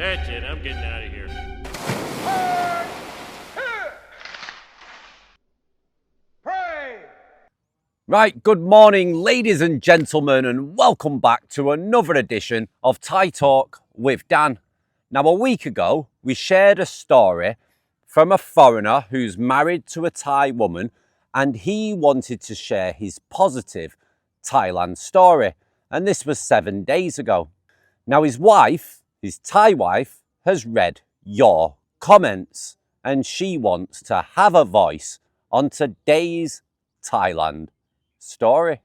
That's it, I'm getting out of here. Right, good morning, ladies and gentlemen, and welcome back to another edition of Thai Talk with Dan. Now, a week ago, we shared a story from a foreigner who's married to a Thai woman, and he wanted to share his positive Thailand story. And this was 7 days ago. Now, his wife, his Thai wife, has read your comments, and she wants to have a voice on today's Thailand story.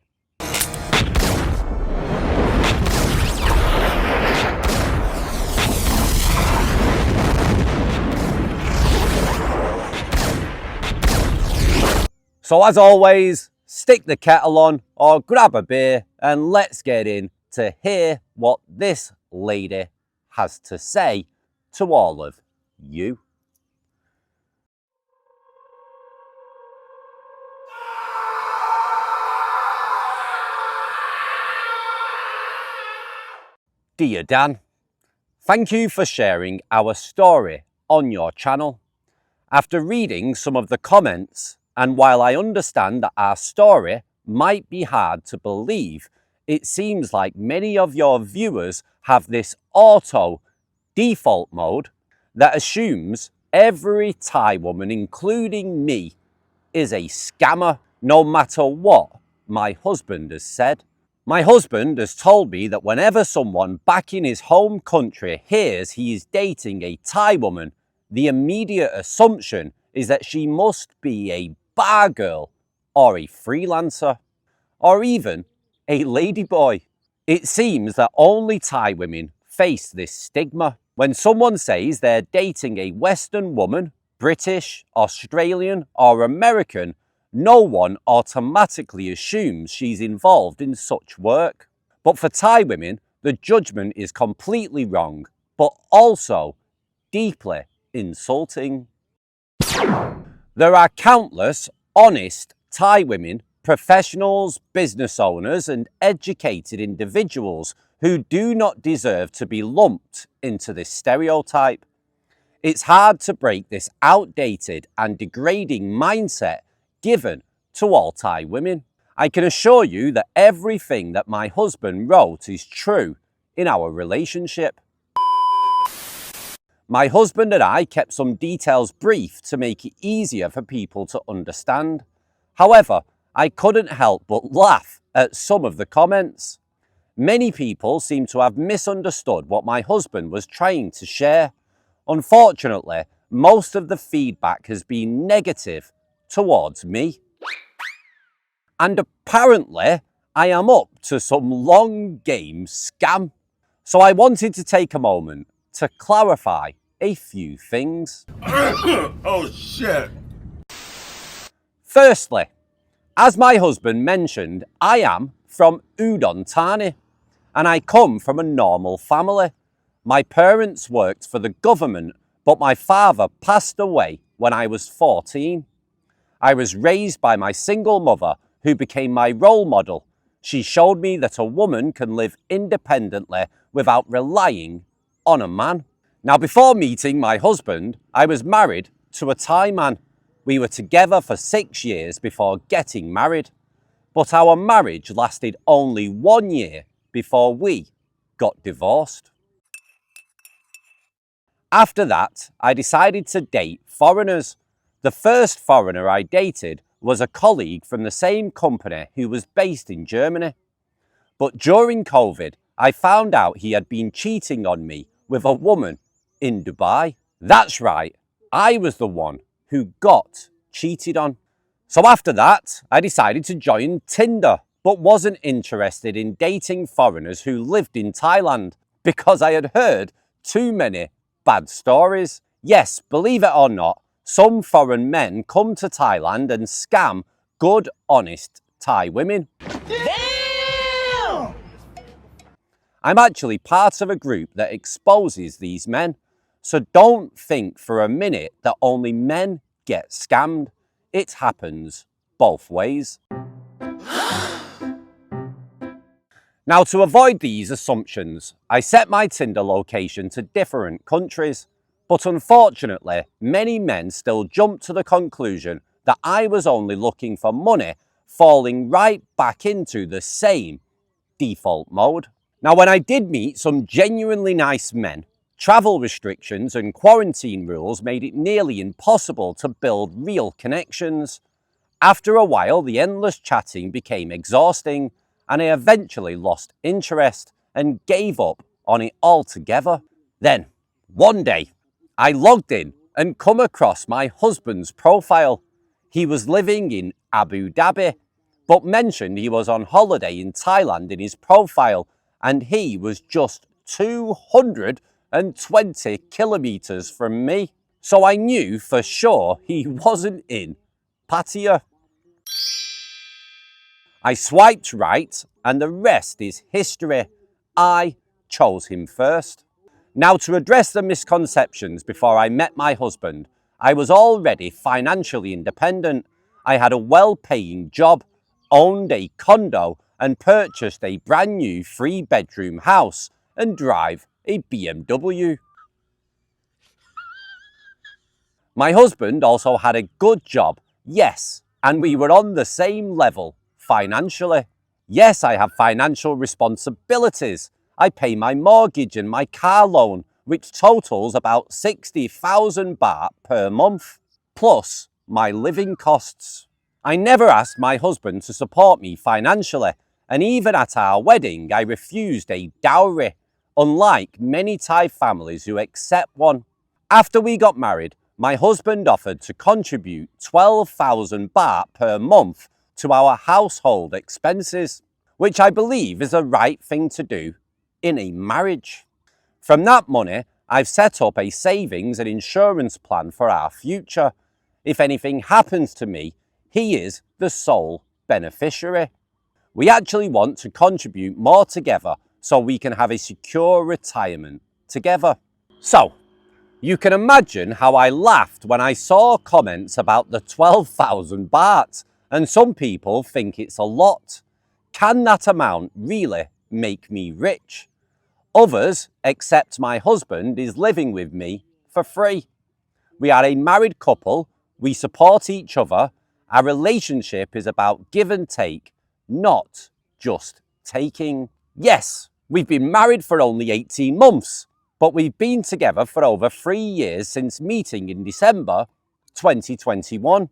So as always, stick the kettle on or grab a beer and let's get in to hear what this lady has to say to all of you. Dear Dan, thank you for sharing our story on your channel. After reading some of the comments, and while I understand that our story might be hard to believe, it seems like many of your viewers have this auto default mode that assumes every Thai woman, including me, is a scammer, no matter what my husband has said. My husband has told me that whenever someone back in his home country hears he is dating a Thai woman, the immediate assumption is that she must be a bar girl or a freelancer or even a ladyboy. It seems that only Thai women face this stigma. When someone says they're dating a Western woman, British, Australian or American, no one automatically assumes she's involved in such work. But for Thai women, the judgment is completely wrong, but also deeply insulting. There are countless honest Thai women, professionals, business owners and educated individuals who do not deserve to be lumped into this stereotype. It's hard to break this outdated and degrading mindset given to all Thai women. I can assure you that everything that my husband wrote is true in our relationship. My husband and I kept some details brief to make it easier for people to understand. However, I couldn't help but laugh at some of the comments. Many people seem to have misunderstood what my husband was trying to share. Unfortunately, most of the feedback has been negative towards me. And apparently, I am up to some long game scam. So I wanted to take a moment to clarify a few things. Oh shit! Firstly, as my husband mentioned, I am from Udon Thani and I come from a normal family. My parents worked for the government, but my father passed away when I was 14. I was raised by my single mother, who became my role model. She showed me that a woman can live independently without relying on a man. Now, before meeting my husband, I was married to a Thai man. We were together for 6 years before getting married, but our marriage lasted only 1 year before we got divorced. After that, I decided to date foreigners. The first foreigner I dated was a colleague from the same company who was based in Germany. But during COVID, I found out he had been cheating on me with a woman in Dubai. That's right, I was the one who got cheated on. So after that, I decided to join Tinder, but wasn't interested in dating foreigners who lived in Thailand because I had heard too many bad stories. Yes, believe it or not, some foreign men come to Thailand and scam good, honest Thai women. Damn! I'm actually part of a group that exposes these men. So don't think for a minute that only men get scammed. It happens both ways. Now, to avoid these assumptions, I set my Tinder location to different countries, but unfortunately, many men still jump to the conclusion that I was only looking for money, falling right back into the same default mode. Now, when I did meet some genuinely nice men, travel restrictions and quarantine rules made it nearly impossible to build real connections. After a while, the endless chatting became exhausting, and I eventually lost interest and gave up on it altogether. Then, one day, I logged in and come across my husband's profile. He was living in Abu Dhabi, but mentioned he was on holiday in Thailand in his profile, and he was just 220 kilometers from me. So I knew for sure he wasn't in Pattaya. I swiped right, and the rest is history. I chose him first. Now, to address the misconceptions, before I met my husband, I was already financially independent. I had a well-paying job, owned a condo, and purchased a brand new 3-bedroom house and drive a BMW. My husband also had a good job, yes, and we were on the same level financially. Yes, I have financial responsibilities. I pay my mortgage and my car loan, which totals about 60,000 baht per month, plus my living costs. I never asked my husband to support me financially, and even at our wedding, I refused a dowry, unlike many Thai families who accept one. After we got married, my husband offered to contribute 12,000 baht per month to our household expenses, which I believe is the right thing to do in a marriage. From that money, I've set up a savings and insurance plan for our future. If anything happens to me, he is the sole beneficiary. We actually want to contribute more together so we can have a secure retirement together. So, you can imagine how I laughed when I saw comments about the 12,000 baht, and some people think it's a lot. Can that amount really make me rich? Others accept my husband is living with me for free. We are a married couple, we support each other, our relationship is about give and take, not just taking. Yes, we've been married for only 18 months. But we've been together for over 3 years since meeting in December 2021.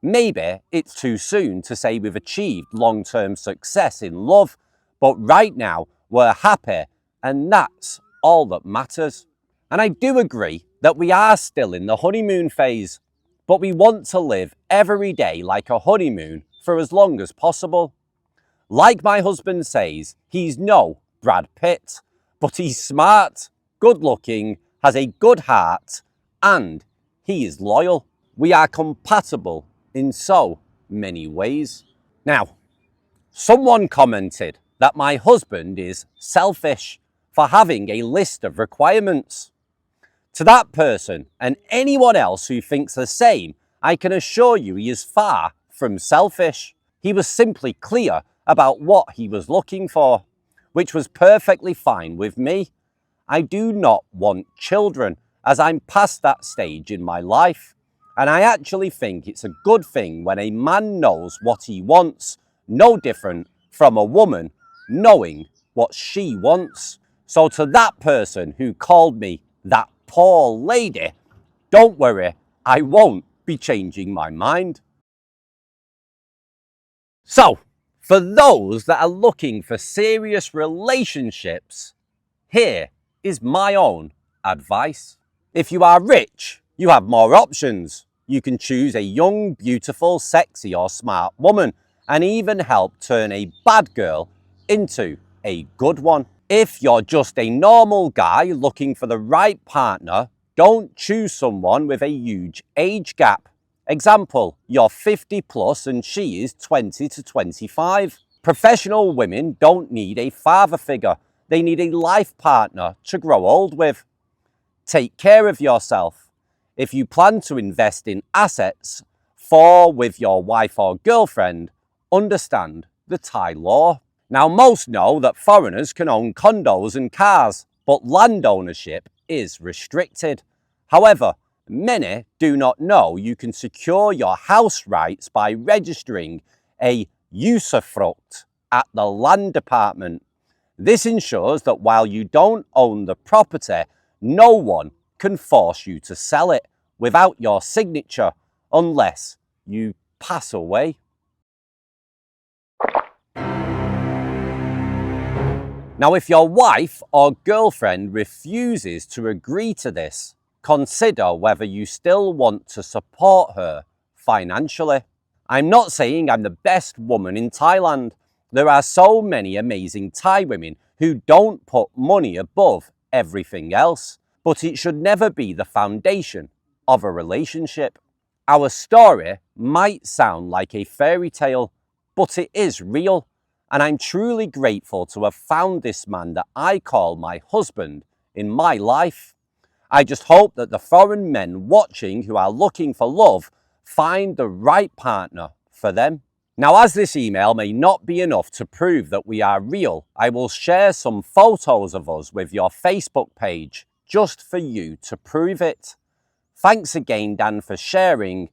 Maybe it's too soon to say we've achieved long-term success in love, but right now we're happy, and that's all that matters. And I do agree that we are still in the honeymoon phase, but we want to live every day like a honeymoon for as long as possible. Like my husband says, he's no Brad Pitt, but he's smart, good looking, has a good heart, and he is loyal. We are compatible in so many ways. Now, someone commented that my husband is selfish for having a list of requirements. To that person and anyone else who thinks the same, I can assure you he is far from selfish. He was simply clear about what he was looking for, which was perfectly fine with me. I do not want children, as I'm past that stage in my life. And I actually think it's a good thing when a man knows what he wants, no different from a woman knowing what she wants. So to that person who called me that poor lady, don't worry, I won't be changing my mind. So, for those that are looking for serious relationships, here is my own advice. If you are rich, you have more options. You can choose a young, beautiful, sexy or smart woman and even help turn a bad girl into a good one. If you're just a normal guy looking for the right partner, don't choose someone with a huge age gap. Example, you're 50 plus and she is 20 to 25. Professional women don't need a father figure. They need a life partner to grow old with. Take care of yourself. If you plan to invest in assets for with your wife or girlfriend, understand the Thai law. Now, most know that foreigners can own condos and cars, but land ownership is restricted. However, many do not know you can secure your house rights by registering a usufruct at the land department. This ensures that while you don't own the property, no one can force you to sell it without your signature unless you pass away. Now, if your wife or girlfriend refuses to agree to this, consider whether you still want to support her financially. I'm not saying I'm the best woman in Thailand. There are so many amazing Thai women who don't put money above everything else, but it should never be the foundation of a relationship. Our story might sound like a fairy tale, but it is real. And I'm truly grateful to have found this man that I call my husband in my life. I just hope that the foreign men watching who are looking for love find the right partner for them. Now, as this email may not be enough to prove that we are real, I will share some photos of us with your Facebook page just for you to prove it. Thanks again, Dan, for sharing.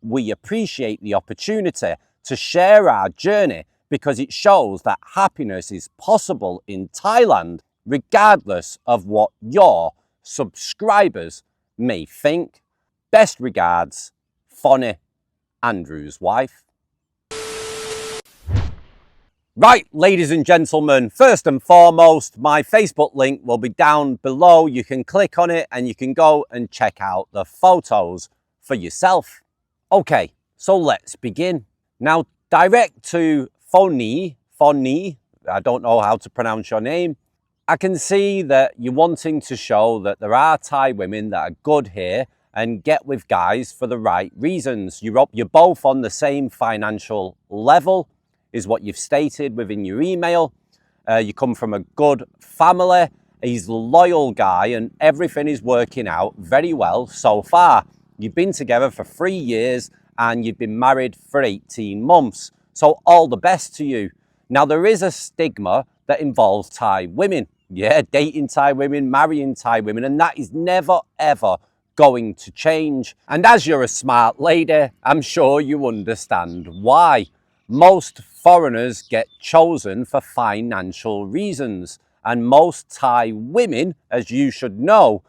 We appreciate the opportunity to share our journey because it shows that happiness is possible in Thailand, regardless of what your subscribers may think. Best regards, Fonny, Andrew's wife. Right, ladies and gentlemen, first and foremost, my Facebook link will be down below. You can click on it and you can go and check out the photos for yourself. Okay, so let's begin. Now, direct to Fonny, I don't know how to pronounce your name. I can see that you're wanting to show that there are Thai women that are good here and get with guys for the right reasons. You're both on the same financial level, is what you've stated within your email. You come from a good family. He's a loyal guy and everything is working out very well so far. You've been together for 3 years and you've been married for 18 months. So all the best to you. Now, there is a stigma that involves Thai women. Yeah, dating Thai women, marrying Thai women, and that is never, ever going to change. And as you're a smart lady, I'm sure you understand why. Most foreigners get chosen for financial reasons, and most Thai women, as you should know,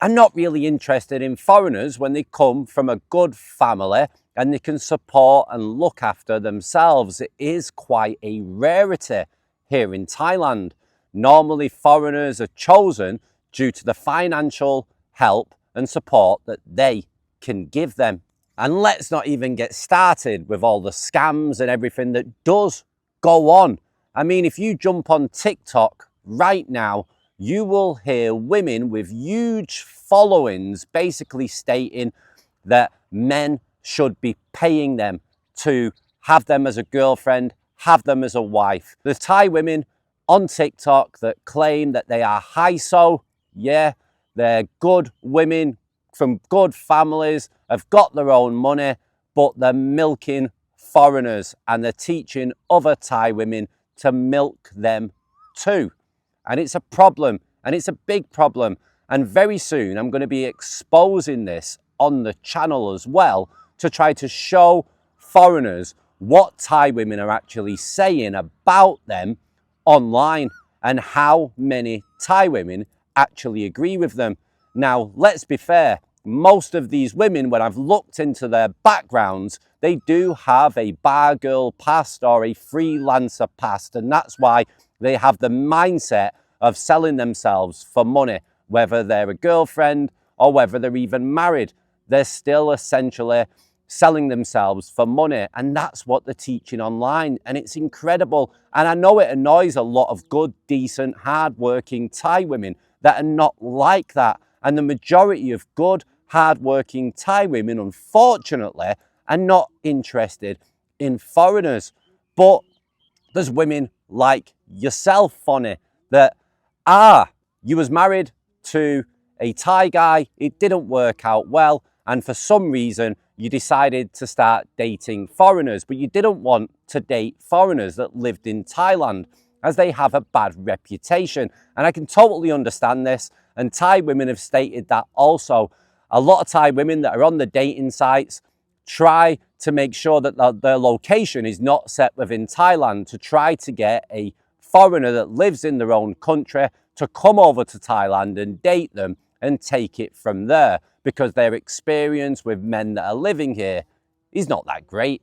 are not really interested in foreigners when they come from a good family and they can support and look after themselves. It is quite a rarity here in Thailand. Normally, foreigners are chosen due to the financial help and support that they can give them. And let's not even get started with all the scams and everything that does go on. I mean, if you jump on TikTok right now, you will hear women with huge followings basically stating that men should be paying them to have them as a girlfriend, have them as a wife. There's Thai women on TikTok that claim that they are high-so. Yeah, they're good women from good families, have got their own money, but they're milking foreigners and they're teaching other Thai women to milk them too. And it's a problem, and it's a big problem. And very soon I'm going to be exposing this on the channel as well to try to show foreigners what Thai women are actually saying about them online and how many Thai women actually agree with them. Now, let's be fair. Most of these women, when I've looked into their backgrounds, they do have a bar girl past or a freelancer past, and that's why they have the mindset of selling themselves for money, whether they're a girlfriend or whether they're even married. They're still essentially selling themselves for money, and that's what they're teaching online, and it's incredible. And I know it annoys a lot of good, decent, hard-working Thai women that are not like that, and the majority of good, hard-working Thai women, unfortunately, are not interested in foreigners. But there's women like yourself, Fonny, that you was married to a Thai guy, it didn't work out well, and for some reason you decided to start dating foreigners, but you didn't want to date foreigners that lived in Thailand as they have a bad reputation. And I can totally understand this. And Thai women have stated that also. A lot of Thai women that are on the dating sites try to make sure that their location is not set within Thailand, to try to get a foreigner that lives in their own country to come over to Thailand and date them and take it from there, because their experience with men that are living here is not that great.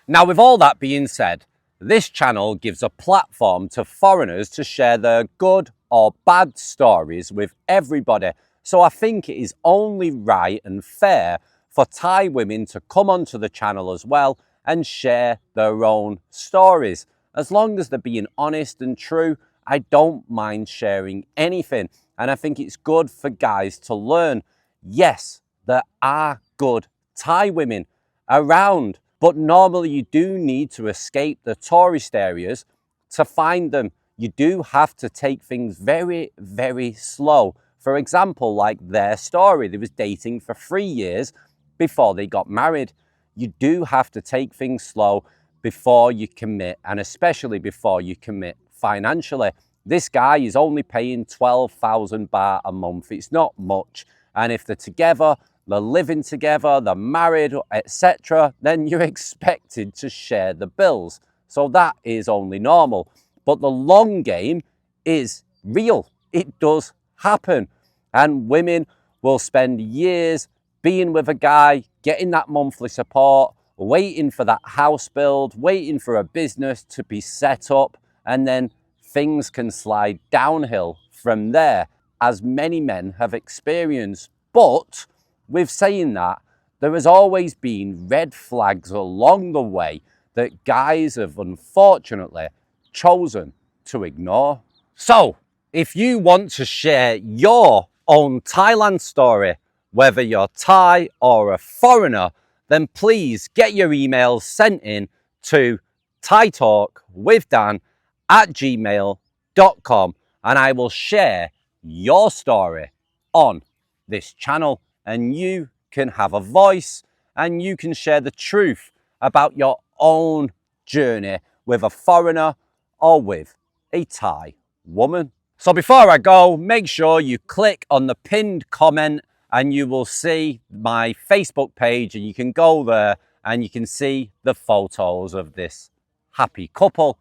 Now, with all that being said, this channel gives a platform to foreigners to share their good or bad stories with everybody. So I think it is only right and fair for Thai women to come onto the channel as well and share their own stories. As long as they're being honest and true, I don't mind sharing anything. And I think it's good for guys to learn. Yes, there are good Thai women around, but normally you do need to escape the tourist areas to find them. You do have to take things very, very slow. For example, like their story, they was dating for 3 years before they got married. You do have to take things slow before you commit, and especially before you commit financially. This guy is only paying 12,000 baht a month. It's not much. And if they're together, they're living together, they're married, etc., then you're expected to share the bills. So that is only normal. But the long game is real. It does happen. And women will spend years being with a guy, getting that monthly support, waiting for that house build, waiting for a business to be set up, and then things can slide downhill from there, as many men have experienced. But with saying that, there has always been red flags along the way that guys have unfortunately chosen to ignore. So, if you want to share your own Thailand story, whether you're Thai or a foreigner, then please get your emails sent in to thaitalkwithdan@gmail.com, and I will share your story on this channel, and you can have a voice and you can share the truth about your own journey with a foreigner or with a Thai woman. So before I go, make sure you click on the pinned comment and you will see my Facebook page, and you can go there and you can see the photos of this happy couple.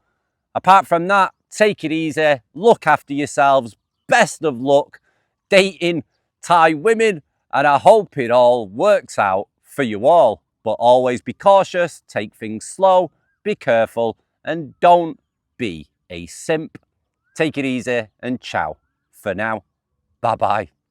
Apart from that, take it easy, look after yourselves, best of luck dating Thai women, and I hope it all works out for you all. But always be cautious, take things slow, be careful, and don't be a simp. Take it easy and ciao for now. Bye bye.